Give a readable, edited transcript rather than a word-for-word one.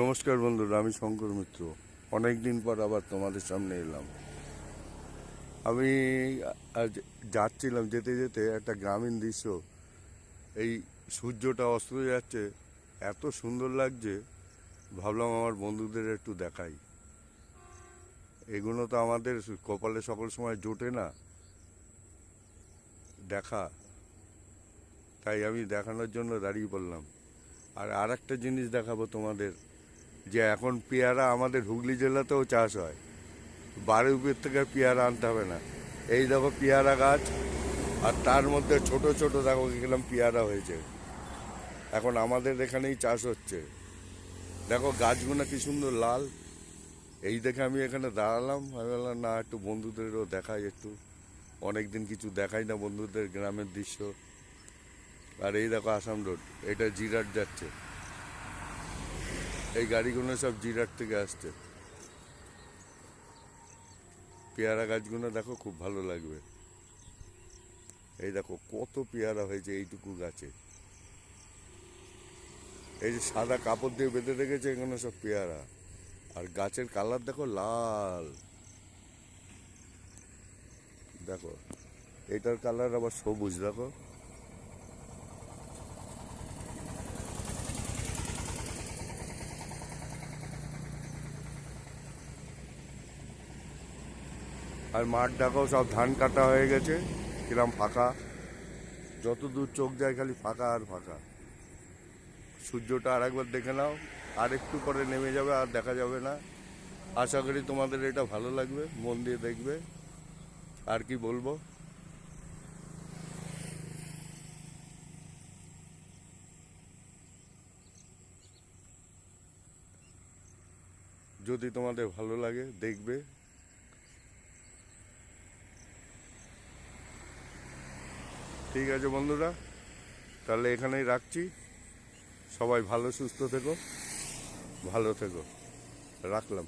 নমস্কার বন্ধুরা, আমি শঙ্কর মিত্র। অনেক দিন পর আবার তোমাদের সামনে এলাম। আমি আজ যাচ্ছিলাম, যেতে যেতে একটা গ্রামীণ দৃশ্য, এই সূর্যটা অস্ত যাচ্ছে, এত সুন্দর লাগছে। ভাবলাম আমার বন্ধুদের একটু দেখাই। এগুলো তো আমাদের কপালে সকল সময় জোটে না দেখা, তাই আমি দেখানোর জন্য দাঁড়িয়ে পড়লাম। আর একটা জিনিস দেখাবো তোমাদের, যে এখন পেয়ারা আমাদের হুগলি জেলাতেও চাষ হয়। বারুইপুর থেকে পেয়ারা আনতে হবে না। এই দেখো পেয়ারা গাছ, আর তার মধ্যে ছোট ছোট দেখো গেলাম পেয়ারা হয়েছে। এখন আমাদের এখানেই চাষ হচ্ছে। দেখো গাছগুলো কি সুন্দর লাল। এই দেখে আমি এখানে দাঁড়ালাম, আমি বললাম না, একটু বন্ধুদেরও দেখাই। একটু অনেক দিন কিছু দেখাই না বন্ধুদের, গ্রামের দৃশ্য। আর এই দেখো আসাম রোড, এটা জিরাট যাচ্ছে। এই গাড়িগুলো সব জিরাট থেকে আসছে। পেয়ারা গাছগুলো দেখো, খুব ভালো লাগবে। এই দেখো কত পেয়ারা হয়েছে এইটুকু গাছে। এই যে সাদা কাপড় দিয়ে বেঁধে রেখেছে, এখানে সব পেয়ারা। আর গাছের কালার দেখো লাল। দেখো এটার কালার আবার সবুজ। দেখো আর মাঠ দেখো, সব ধান কাটা হয়ে গেছে, কিরম ফাঁকা। যত দূর চোখ যায় খালি ফাঁকা আর ফাঁকা। সূর্যটা আর একবার দেখে নাও, আর একটু পরে নেমে যাবে, আর দেখা যাবে না। আশা করি তোমাদের এটা ভালো লাগবে, মন দিয়ে দেখবে। আর কি বলবো, যদি তোমাদের ভালো লাগে দেখবে। ঠিক আছে বন্ধুরা, তাহলে এখানেই রাখছি। সবাই ভালো সুস্থ থেকো, ভালো থেকো, রাখলাম।